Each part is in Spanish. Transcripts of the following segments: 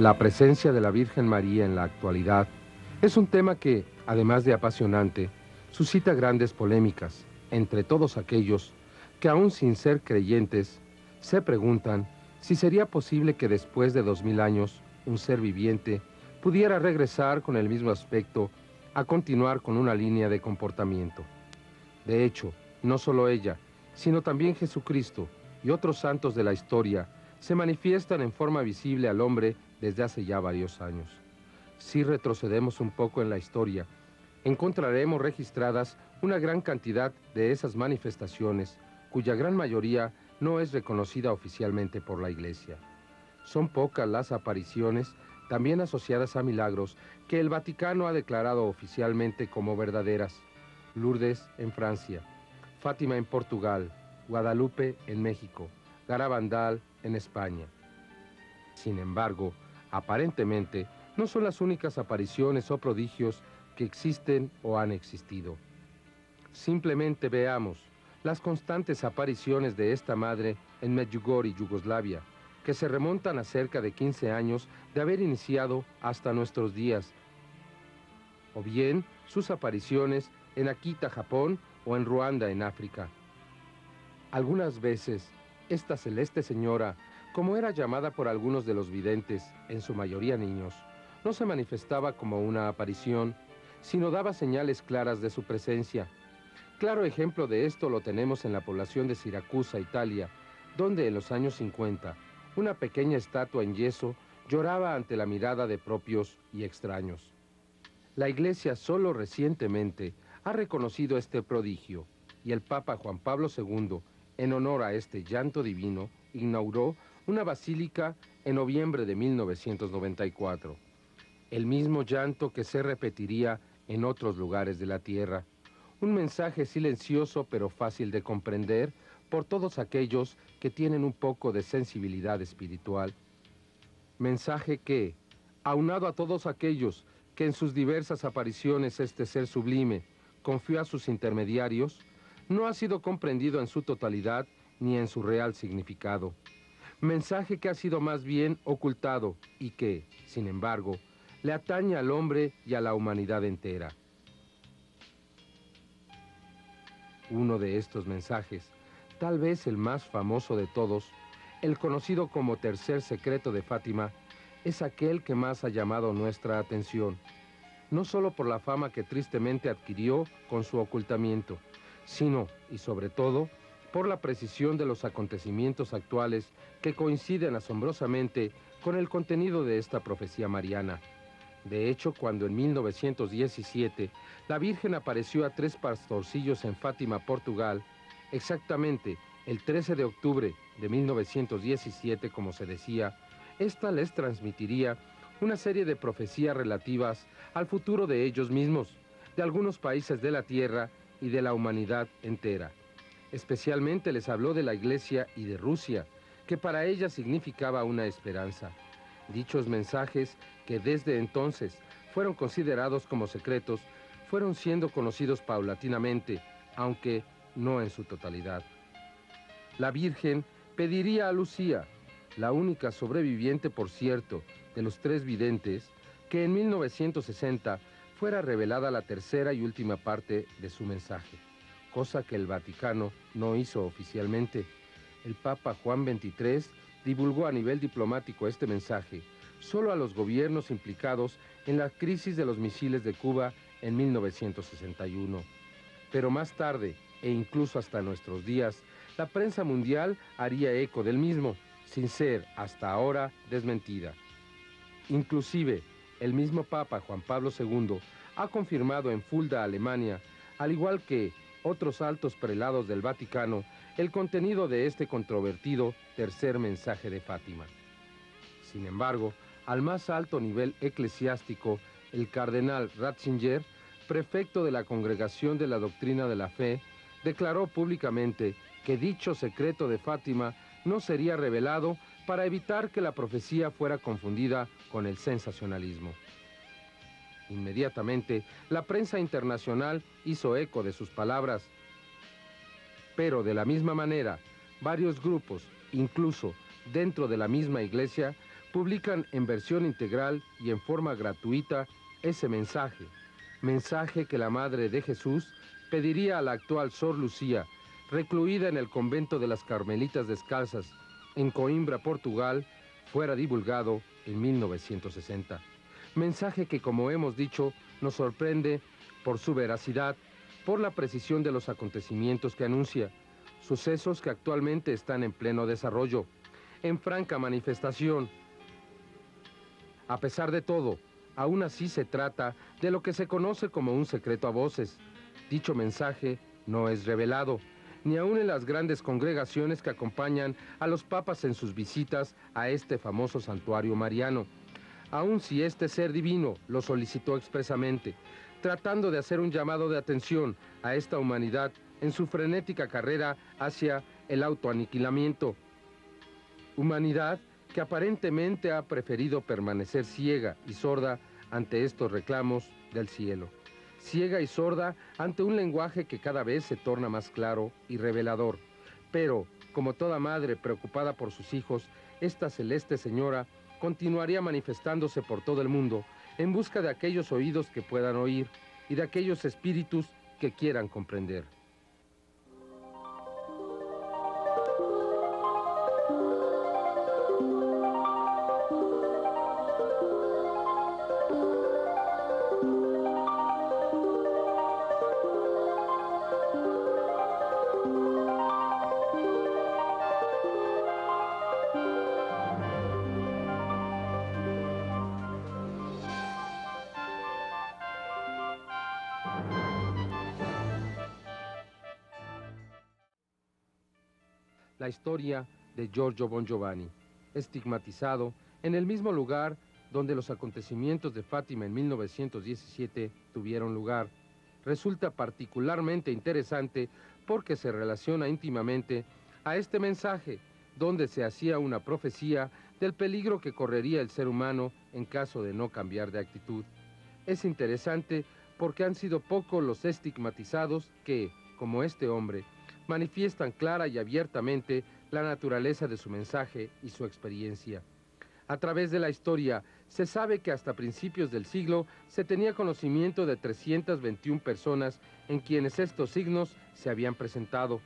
La presencia de la Virgen María en la actualidad es un tema que, además de apasionante, suscita grandes polémicas entre todos aquellos que, aún sin ser creyentes, se preguntan si sería posible que después de 2000 años un ser viviente pudiera regresar con el mismo aspecto a continuar con una línea de comportamiento. De hecho, no solo ella, sino también Jesucristo y otros santos de la historia se manifiestan en forma visible al hombre desde hace ya varios años. Si retrocedemos un poco en la historia, encontraremos registradas una gran cantidad de esas manifestaciones, cuya gran mayoría no es reconocida oficialmente por la Iglesia. Son pocas las apariciones, también asociadas a milagros, que el Vaticano ha declarado oficialmente como verdaderas. Lourdes en Francia, Fátima en Portugal, Guadalupe en México, Garabandal en España. Sin embargo, aparentemente, no son las únicas apariciones o prodigios que existen o han existido. Simplemente veamos las constantes apariciones de esta madre en Medjugorje, Yugoslavia, que se remontan a cerca de 15 años de haber iniciado hasta nuestros días, o bien sus apariciones en Akita, Japón, o en Ruanda, en África. Algunas veces, esta celeste señora, como era llamada por algunos de los videntes, en su mayoría niños, no se manifestaba como una aparición, sino daba señales claras de su presencia. Claro ejemplo de esto lo tenemos en la población de Siracusa, Italia, donde en los años 50, una pequeña estatua en yeso lloraba ante la mirada de propios y extraños. La Iglesia solo recientemente ha reconocido este prodigio, y el Papa Juan Pablo II, en honor a este llanto divino, inauguró una basílica en noviembre de 1994. El mismo llanto que se repetiría en otros lugares de la tierra. Un mensaje silencioso pero fácil de comprender por todos aquellos que tienen un poco de sensibilidad espiritual. Mensaje que, aunado a todos aquellos que en sus diversas apariciones este ser sublime confió a sus intermediarios, no ha sido comprendido en su totalidad ni en su real significado. Mensaje que ha sido más bien ocultado y que, sin embargo, le atañe al hombre y a la humanidad entera. Uno de estos mensajes, tal vez el más famoso de todos, el conocido como Tercer Secreto de Fátima, es aquel que más ha llamado nuestra atención, no solo por la fama que tristemente adquirió con su ocultamiento, sino, y sobre todo, por la precisión de los acontecimientos actuales que coinciden asombrosamente con el contenido de esta profecía mariana. De hecho, cuando en 1917 la Virgen apareció a 3 pastorcillos en Fátima, Portugal, exactamente el 13 de octubre de 1917, como se decía, esta les transmitiría una serie de profecías relativas al futuro de ellos mismos, de algunos países de la tierra y de la humanidad entera. Especialmente les habló de la Iglesia y de Rusia, que para ella significaba una esperanza. Dichos mensajes, que desde entonces fueron considerados como secretos, fueron siendo conocidos paulatinamente, aunque no en su totalidad. La Virgen pediría a Lucía, la única sobreviviente, por cierto, de los 3 videntes, que en 1960 fuera revelada la tercera y última parte de su mensaje, cosa que el Vaticano no hizo oficialmente. El Papa Juan XXIII divulgó a nivel diplomático este mensaje solo a los gobiernos implicados en la crisis de los misiles de Cuba en 1961. Pero más tarde, e incluso hasta nuestros días, la prensa mundial haría eco del mismo, sin ser, hasta ahora, desmentida. Inclusive, el mismo Papa Juan Pablo II ha confirmado en Fulda, Alemania, al igual que otros altos prelados del Vaticano, el contenido de este controvertido tercer mensaje de Fátima. Sin embargo, al más alto nivel eclesiástico, el cardenal Ratzinger, prefecto de la Congregación de la Doctrina de la Fe, declaró públicamente que dicho secreto de Fátima no sería revelado para evitar que la profecía fuera confundida con el sensacionalismo. Inmediatamente, la prensa internacional hizo eco de sus palabras, pero de la misma manera, varios grupos, incluso dentro de la misma iglesia, publican en versión integral y en forma gratuita ese mensaje, mensaje que la Madre de Jesús pediría a la actual Sor Lucía, recluida en el convento de las Carmelitas Descalzas, en Coimbra, Portugal, fuera divulgado en 1960. Mensaje que, como hemos dicho, nos sorprende por su veracidad, por la precisión de los acontecimientos que anuncia, sucesos que actualmente están en pleno desarrollo, en franca manifestación. A pesar de todo, aún así se trata de lo que se conoce como un secreto a voces. Dicho mensaje no es revelado, ni aun en las grandes congregaciones que acompañan a los papas en sus visitas a este famoso santuario mariano, aun si este ser divino lo solicitó expresamente, tratando de hacer un llamado de atención a esta humanidad en su frenética carrera hacia el autoaniquilamiento. Humanidad que aparentemente ha preferido permanecer ciega y sorda ante estos reclamos del cielo. Ciega y sorda ante un lenguaje que cada vez se torna más claro y revelador. Pero, como toda madre preocupada por sus hijos, esta celeste señora continuaría manifestándose por todo el mundo en busca de aquellos oídos que puedan oír y de aquellos espíritus que quieran comprender. La historia de Giorgio Bon Giovanni, estigmatizado en el mismo lugar donde los acontecimientos de Fátima en 1917 tuvieron lugar, resulta particularmente interesante porque se relaciona íntimamente a este mensaje, donde se hacía una profecía del peligro que correría el ser humano en caso de no cambiar de actitud. Es interesante porque han sido pocos los estigmatizados que, como este hombre, manifiestan clara y abiertamente la naturaleza de su mensaje y su experiencia. A través de la historia, se sabe que hasta principios del siglo se tenía conocimiento de 321 personas en quienes estos signos se habían presentado.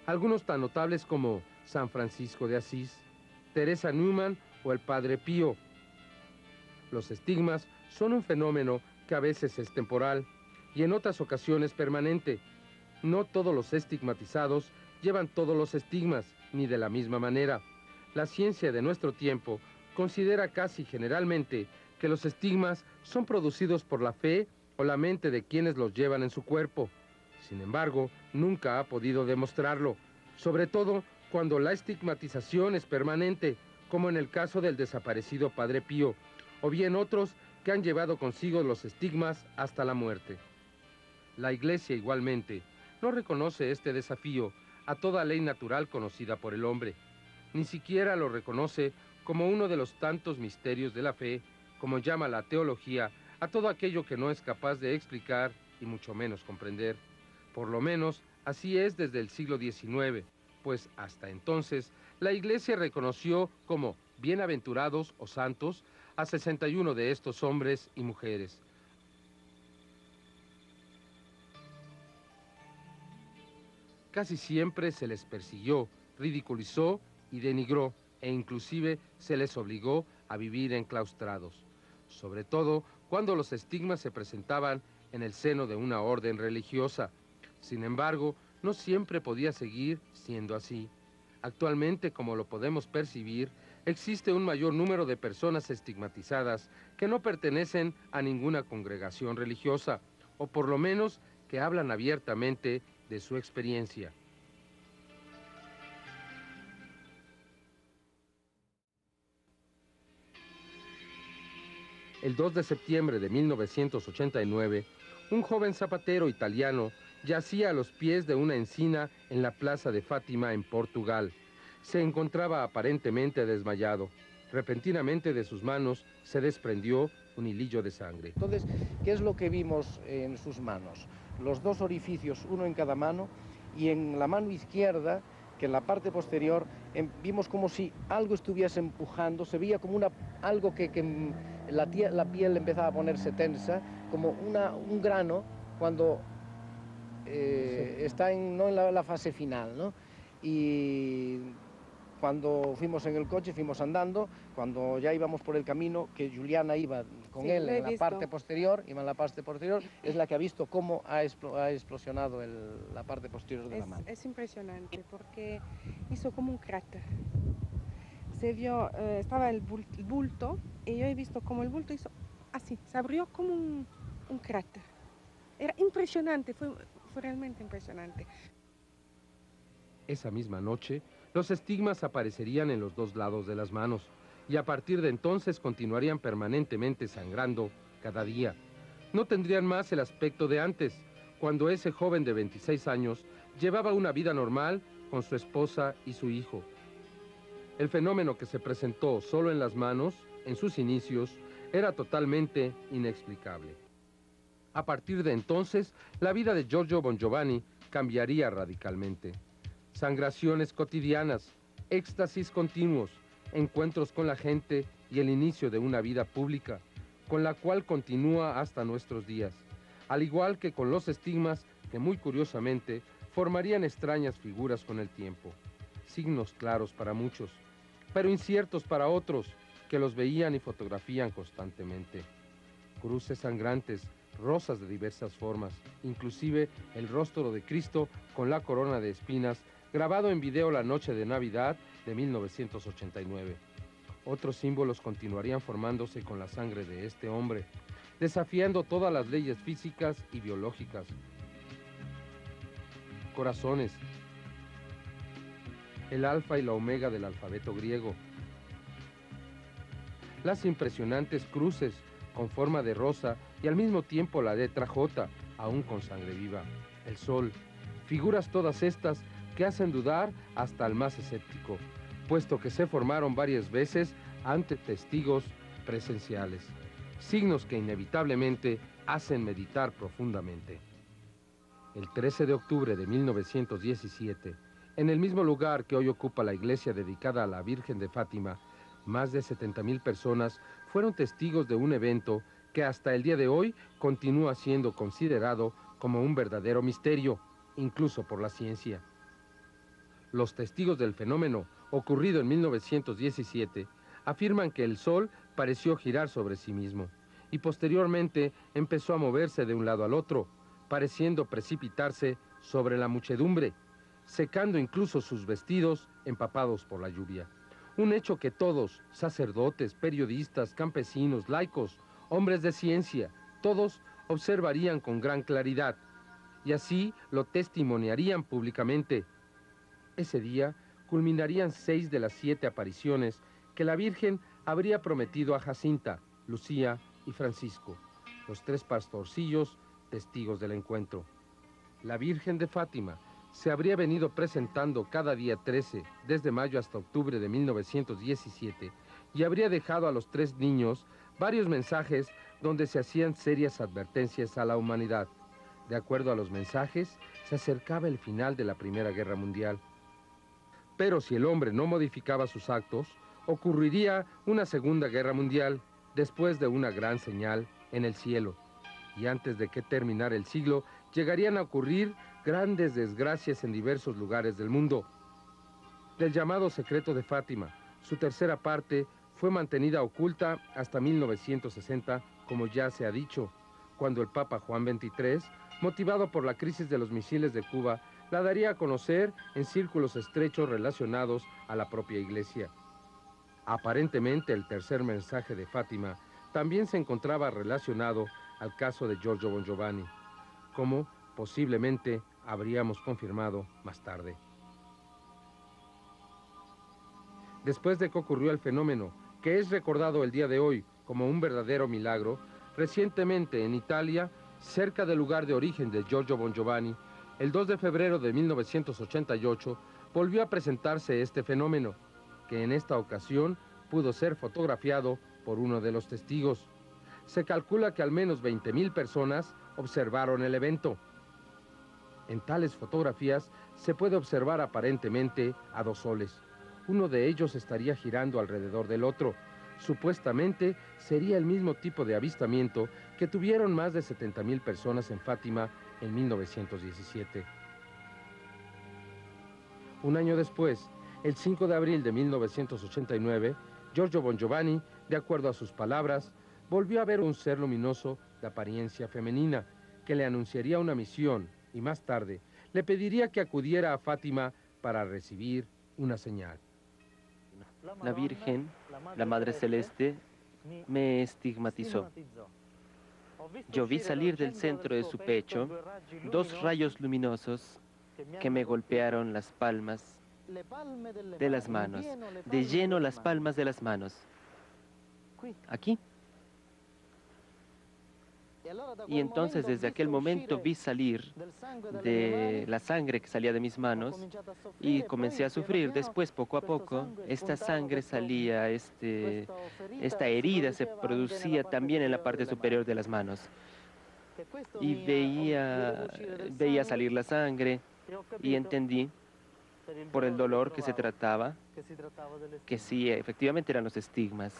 Algunos tan notables como San Francisco de Asís, Teresa Newman o el Padre Pío. Los estigmas son un fenómeno que a veces es temporal y en otras ocasiones permanente. No todos los estigmatizados llevan todos los estigmas, ni de la misma manera. La ciencia de nuestro tiempo considera casi generalmente que los estigmas son producidos por la fe o la mente de quienes los llevan en su cuerpo. Sin embargo, nunca ha podido demostrarlo, sobre todo cuando la estigmatización es permanente, como en el caso del desaparecido Padre Pío, o bien otros que han llevado consigo los estigmas hasta la muerte. La Iglesia, igualmente, no reconoce este desafío a toda ley natural conocida por el hombre. Ni siquiera lo reconoce como uno de los tantos misterios de la fe, como llama la teología a todo aquello que no es capaz de explicar y mucho menos comprender. Por lo menos, así es desde el siglo XIX, pues hasta entonces la Iglesia reconoció como bienaventurados o santos a 61 de estos hombres y mujeres. Casi siempre se les persiguió, ridiculizó y denigró, e inclusive se les obligó a vivir enclaustrados, sobre todo cuando los estigmas se presentaban en el seno de una orden religiosa. Sin embargo, no siempre podía seguir siendo así. Actualmente, como lo podemos percibir, existe un mayor número de personas estigmatizadas que no pertenecen a ninguna congregación religiosa, o por lo menos que hablan abiertamente de su experiencia. El 2 de septiembre de 1989, un joven zapatero italiano yacía a los pies de una encina en la plaza de Fátima, en Portugal. Se encontraba aparentemente desmayado. Repentinamente de sus manos se desprendió un hilillo de sangre. Entonces, ¿qué es lo que vimos en sus manos? Los dos orificios, uno en cada mano, y en la mano izquierda que en la parte posterior vimos como si algo estuviese empujando, se veía como algo que la piel empezaba a ponerse tensa, como un grano cuando está no en la fase final, ¿no? Y cuando fuimos en el coche, fuimos andando, cuando ya íbamos por el camino, que Juliana iba con Sí, él lo he en la visto. parte posterior, iba en la parte posterior, es la que ha visto cómo ha explosionado la parte posterior de la mano. Es impresionante porque hizo como un cráter. Se vio, estaba el bulto y yo he visto como el bulto hizo así, se abrió como un cráter. Era impresionante, fue realmente impresionante. Esa misma noche, los estigmas aparecerían en los dos lados de las manos y a partir de entonces continuarían permanentemente sangrando cada día. No tendrían más el aspecto de antes, cuando ese joven de 26 años llevaba una vida normal con su esposa y su hijo. El fenómeno que se presentó solo en las manos, en sus inicios, era totalmente inexplicable. A partir de entonces, la vida de Giorgio Bongiovanni cambiaría radicalmente. Sangraciones cotidianas, éxtasis continuos, encuentros con la gente y el inicio de una vida pública, con la cual continúa hasta nuestros días, al igual que con los estigmas que muy curiosamente formarían extrañas figuras con el tiempo, signos claros para muchos, pero inciertos para otros que los veían y fotografían constantemente. Cruces sangrantes, rosas de diversas formas, inclusive el rostro de Cristo con la corona de espinas, grabado en video la noche de Navidad de 1989. Otros símbolos continuarían formándose con la sangre de este hombre, desafiando todas las leyes físicas y biológicas. Corazones, el alfa y la omega del alfabeto griego. Las impresionantes cruces con forma de rosa y al mismo tiempo la letra J, aún con sangre viva. El sol, figuras todas estas que hacen dudar hasta al más escéptico, puesto que se formaron varias veces ante testigos presenciales. Signos que inevitablemente hacen meditar profundamente. El 13 de octubre de 1917, en el mismo lugar que hoy ocupa la iglesia dedicada a la Virgen de Fátima, más de 70,000 personas fueron testigos de un evento que hasta el día de hoy continúa siendo considerado como un verdadero misterio, incluso por la ciencia. Los testigos del fenómeno, ocurrido en 1917, afirman que el Sol pareció girar sobre sí mismo y posteriormente empezó a moverse de un lado al otro, pareciendo precipitarse sobre la muchedumbre, secando incluso sus vestidos empapados por la lluvia. Un hecho que todos, sacerdotes, periodistas, campesinos, laicos, hombres de ciencia, todos observarían con gran claridad y así lo testimoniarían públicamente. Ese día culminarían 6 de las 7 apariciones que la Virgen habría prometido a Jacinta, Lucía y Francisco, los 3 pastorcillos testigos del encuentro. La Virgen de Fátima se habría venido presentando cada día 13, desde mayo hasta octubre de 1917, y habría dejado a los 3 niños varios mensajes donde se hacían serias advertencias a la humanidad. De acuerdo a los mensajes, se acercaba el final de la Primera Guerra Mundial. Pero si el hombre no modificaba sus actos, ocurriría una Segunda Guerra Mundial después de una gran señal en el cielo. Y antes de que terminara el siglo, llegarían a ocurrir grandes desgracias en diversos lugares del mundo. Del llamado secreto de Fátima, su tercera parte fue mantenida oculta hasta 1960, como ya se ha dicho, cuando el Papa Juan XXIII, motivado por la crisis de los misiles de Cuba, la daría a conocer en círculos estrechos relacionados a la propia Iglesia. Aparentemente, el tercer mensaje de Fátima también se encontraba relacionado al caso de Giorgio Bongiovanni, como posiblemente habríamos confirmado más tarde. Después de que ocurrió el fenómeno, que es recordado el día de hoy como un verdadero milagro, recientemente en Italia, cerca del lugar de origen de Giorgio Bongiovanni, el 2 de febrero de 1988, volvió a presentarse este fenómeno, que en esta ocasión pudo ser fotografiado por uno de los testigos. Se calcula que al menos 20,000 personas observaron el evento. En tales fotografías se puede observar aparentemente a dos soles. Uno de ellos estaría girando alrededor del otro. Supuestamente sería el mismo tipo de avistamiento que tuvieron más de 70,000 personas en Fátima en 1917. Un año después, el 5 de abril de 1989, Giorgio Bongiovanni, de acuerdo a sus palabras, volvió a ver un ser luminoso de apariencia femenina que le anunciaría una misión y más tarde le pediría que acudiera a Fátima para recibir una señal. La Virgen, la Madre Celeste, me estigmatizó. Yo vi salir del centro de su pecho dos rayos luminosos que me golpearon las palmas de las manos, de lleno las palmas de las manos. Aquí. Y entonces desde aquel momento vi salir de la sangre que salía de mis manos y comencé a sufrir. Después, poco a poco, esta sangre salía, esta herida se producía también en la parte superior de las manos. Y veía salir la sangre y entendí por el dolor que se trataba, que sí, efectivamente eran los estigmas.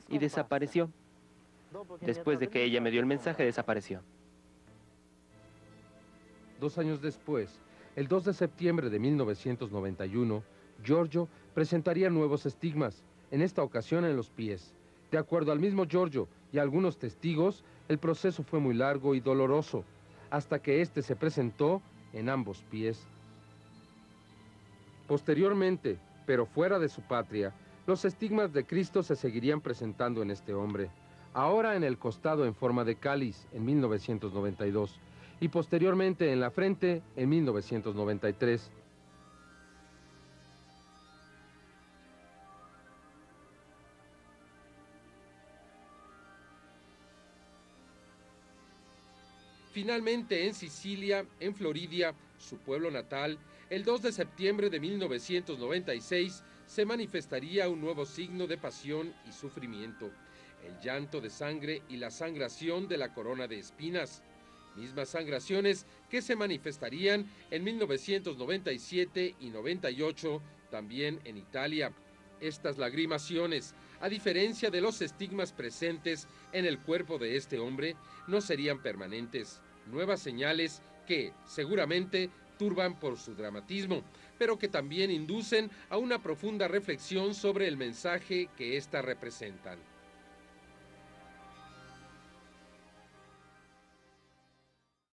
Y desapareció. Después de que ella me dio el mensaje, desapareció. 2 años después, el 2 de septiembre de 1991, Giorgio presentaría nuevos estigmas, en esta ocasión en los pies. De acuerdo al mismo Giorgio y algunos testigos, el proceso fue muy largo y doloroso, hasta que este se presentó en ambos pies. Posteriormente, pero fuera de su patria, los estigmas de Cristo se seguirían presentando en este hombre. Ahora en el costado en forma de cáliz en 1992 y posteriormente en la frente en 1993. Finalmente en Sicilia, en Floridia, su pueblo natal, el 2 de septiembre de 1996 se manifestaría un nuevo signo de pasión y sufrimiento. El llanto de sangre y la sangración de la corona de espinas, mismas sangraciones que se manifestarían en 1997 y 98, también en Italia. Estas lagrimaciones, a diferencia de los estigmas presentes en el cuerpo de este hombre, no serían permanentes, nuevas señales que, seguramente, turban por su dramatismo, pero que también inducen a una profunda reflexión sobre el mensaje que éstas representan.